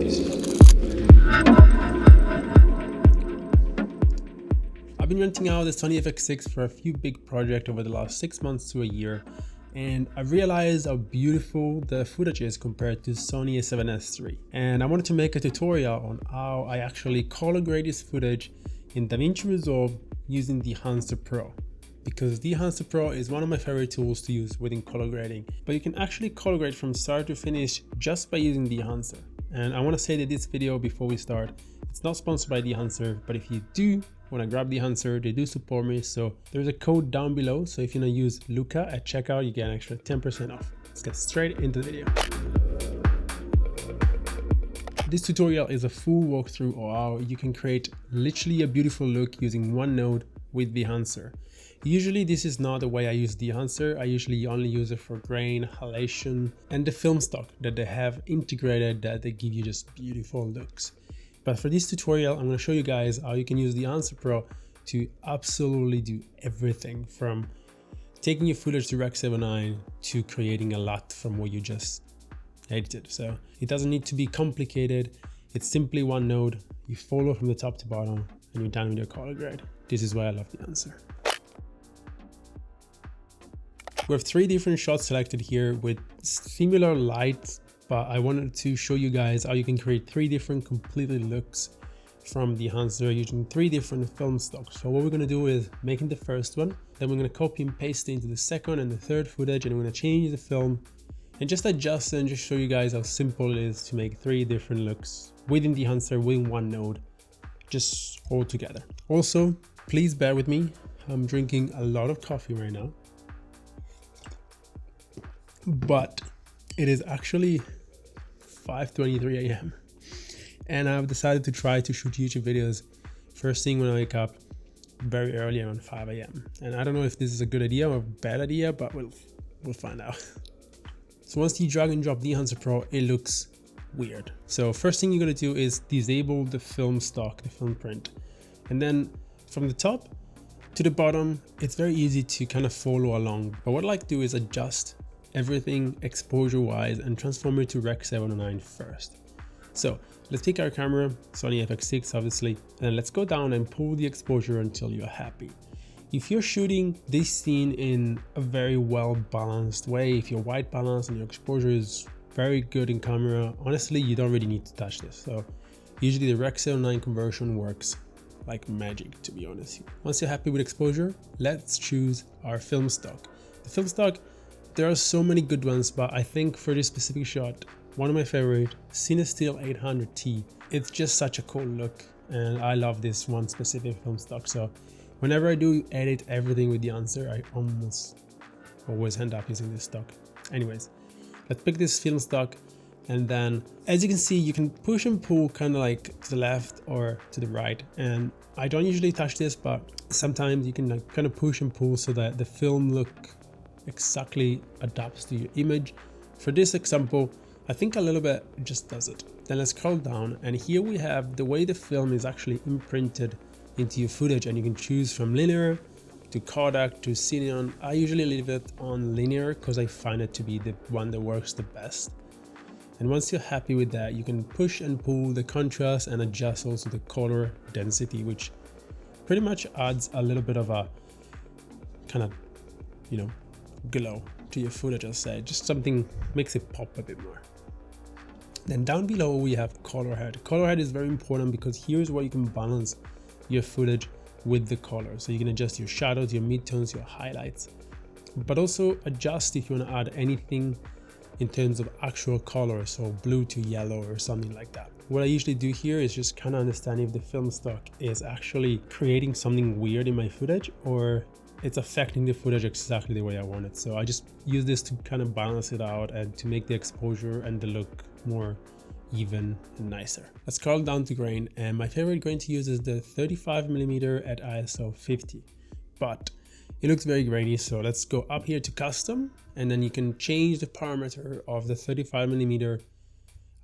this. I've been renting out the Sony FX6 for a few big projects over the last 6 months to a year, and I realized how beautiful the footage is compared to Sony A7S III. And I wanted to make a tutorial on how I actually color grade this footage in DaVinci Resolve using Dehancer Pro. Because Dehancer Pro is one of my favorite tools to use within color grading, but you can actually color grade from start to finish just by using Dehancer. And I want to say that this video, before we start, it's not sponsored by Dehancer, but if you do want to grab Dehancer, they do support me, so there's a code down below, so if you want to use Luca at checkout, you get an extra 10% off. Let's get straight into the video. This tutorial is a full walkthrough of how you can create literally a beautiful look using one node with Dehancer. Usually this is not the way I use Dehancer. I usually only use it for grain, halation, and the film stock that they have integrated that they give you just beautiful looks. But for this tutorial, I'm going to show you guys how you can use Dehancer Pro to absolutely do everything from taking your footage to Rec 79 to creating a lot from what you just edited. So it doesn't need to be complicated. It's simply one node. You follow from the top to bottom and you're done with your color grade. This is why I love Dehancer. We have 3 different shots selected here with similar lights, but I wanted to show you guys how you can create 3 different completely looks from Dehancer using 3 different film stocks. So what we're going to do is making the first one, then we're going to copy and paste it into the second and the third footage, and we're going to change the film and just adjust and just show you guys how simple it is to make 3 different looks within Dehancer within one node, just all together. Also, please bear with me. I'm drinking a lot of coffee right now, but it is actually 5:23 a.m. and I've decided to try to shoot YouTube videos first thing when I wake up very early around 5 a.m. and I don't know if this is a good idea or a bad idea, but we'll find out. So once you drag and drop Dehancer Pro, it looks weird. So first thing you're going to do is disable the film stock, the film print, and then from the top to the bottom, it's very easy to kind of follow along. But what I like to do is adjust everything exposure wise and transform it to Rec 79 first. So let's take our camera, Sony FX6 obviously, and let's go down and pull the exposure until you're happy. If you're shooting this scene in a very well balanced way, if you're white balanced and your exposure is very good in camera, honestly you don't really need to touch this. So usually the Rec 79 conversion works like magic, to be honest. Once you're happy with exposure, let's choose our film stock. The film stock, there are so many good ones, but I think for this specific shot, one of my favorite, Cinestill 800T. It's just such a cool look, and I love this one specific film stock. So whenever I do edit everything with Dehancer, I almost always end up using this stock. Anyways, let's pick this film stock, and then as you can see, you can push and pull kind of like to the left or to the right. And I don't usually touch this, but sometimes you can like kind of push and pull so that the film look exactly adapts to your image. For this example, I think a little bit just does it. Then let's scroll down, and here we have the way the film is actually imprinted into your footage, and you can choose from linear to Kodak to Cineon. I usually leave it on linear because I find it to be the one that works the best. And once you're happy with that, you can push and pull the contrast and adjust also the color density, which pretty much adds a little bit of a kind of, you know, glow to your footage. I'll say just something makes it pop a bit more. Then down below we have color head. Color head is very important because here's where you can balance your footage with the color. So you can adjust your shadows, your midtones, your highlights, but also adjust if you want to add anything in terms of actual color, so blue to yellow or something like that. What I usually do here is just kind of understand if the film stock is actually creating something weird in my footage or it's affecting the footage exactly the way I want it. So I just use this to kind of balance it out and to make the exposure and the look more even and nicer. Let's scroll down to grain, and my favorite grain to use is the 35mm at ISO 50, but it looks very grainy. So let's go up here to custom, and then you can change the parameter of the 35mm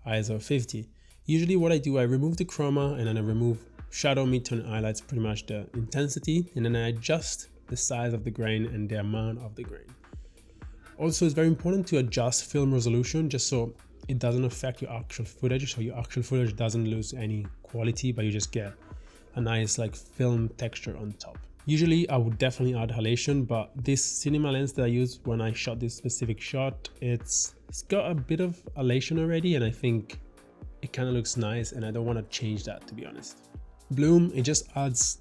ISO 50. Usually what I do, I remove the chroma and then I remove shadow, midtone, highlights, pretty much the intensity, and then I adjust the size of the grain and the amount of the grain. Also, it's very important to adjust film resolution just so it doesn't affect your actual footage. So your actual footage doesn't lose any quality, but you just get a nice like film texture on top. Usually I would definitely add halation, but this cinema lens that I used when I shot this specific shot, it's got a bit of halation already, and I think it kind of looks nice, and I don't want to change that, to be honest. Bloom, it just adds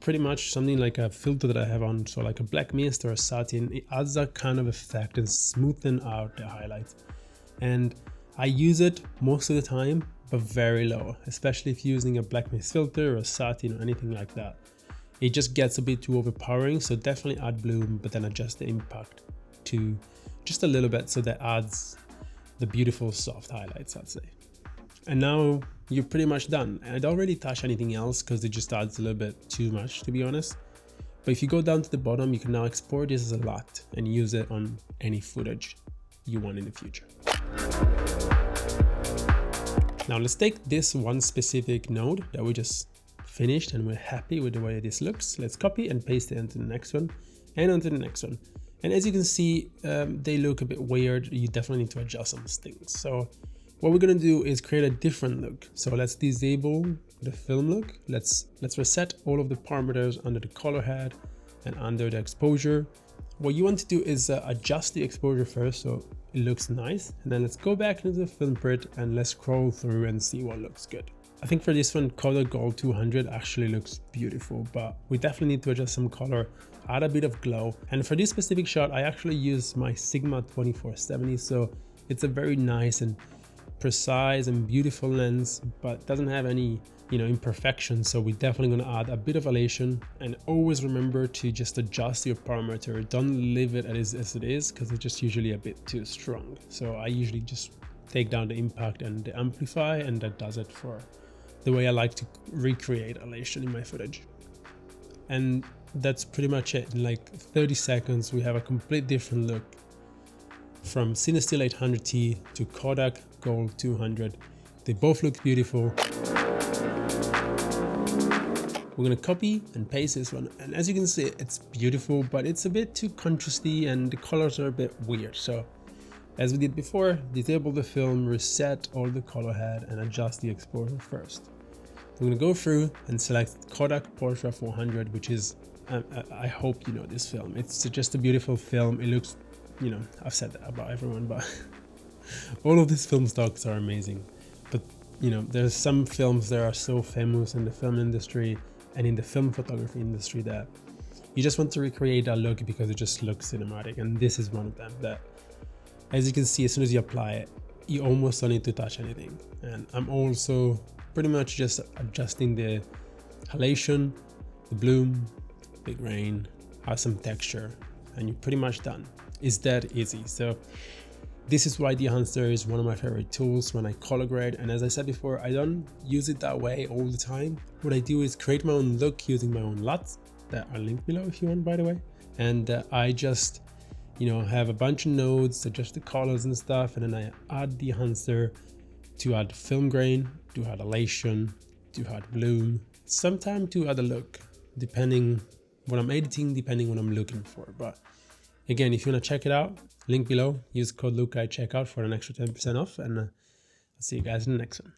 pretty much something like a filter that I have on, so like a black mist or a satin. It adds that kind of effect and smoothing out the highlights. And I use it most of the time, but very low, especially if you're using a black mist filter or a satin or anything like that. It just gets a bit too overpowering, so definitely add bloom, but then adjust the impact to just a little bit so that adds the beautiful soft highlights, I'd say. And now you're pretty much done. I don't really touch anything else because it just adds a little bit too much, to be honest. But if you go down to the bottom, you can now export this as a LUT and use it on any footage you want in the future. Now let's take this one specific node that we just finished and we're happy with the way this looks. Let's copy and paste it into the next one and onto the next one. And as you can see, they look a bit weird. You definitely need to adjust some things. So what we're gonna do is create a different look. So let's disable the film look. Let's reset all of the parameters under the color head and under the exposure. What you want to do is adjust the exposure first so it looks nice. And then let's go back into the film grid and let's scroll through and see what looks good. I think for this one, Kodak Gold 200 actually looks beautiful, but we definitely need to adjust some color, add a bit of glow. And for this specific shot, I actually use my Sigma 2470. So it's a very nice and precise and beautiful lens, but doesn't have any imperfections. So we're definitely going to add a bit of halation, and always remember to just adjust your parameter. Don't leave it as it is, because it's just usually a bit too strong. So I usually just take down the impact and the amplify, and that does it for the way I like to recreate halation in my footage. And that's pretty much it. In like 30 seconds we have a complete different look from Cinestill 800T to Kodak Gold 200. They both look beautiful. We're gonna copy and paste this one, and as you can see, it's beautiful, but it's a bit too contrasty and the colors are a bit weird. So as we did before, disable the film, reset all the color head, and adjust the exposure first. We're gonna go through and select Kodak Portra 400, which is, I hope you know this film. It's just a beautiful film. It looks, I've said that about everyone, but all of these film stocks are amazing. But there's some films that are so famous in the film industry and in the film photography industry that you just want to recreate that look because it just looks cinematic. And this is one of them that, as you can see, as soon as you apply it, you almost don't need to touch anything. And I'm also pretty much just adjusting the halation, the bloom, the grain, have some texture, and you're pretty much done. It's that easy. So this is why Dehancer is one of my favorite tools when I color grade. And as I said before, I don't use it that way all the time. What I do is create my own look using my own LUTs that are linked below if you want, by the way. And I just have a bunch of nodes, adjust the colors and stuff, and then I add Dehancer to add film grain, to add halation, to add bloom, sometimes to add a look, depending what I'm editing, depending what I'm looking for. But again, if you want to check it out, link below, use code LUCA at checkout for an extra 10% off, and I'll see you guys in the next one.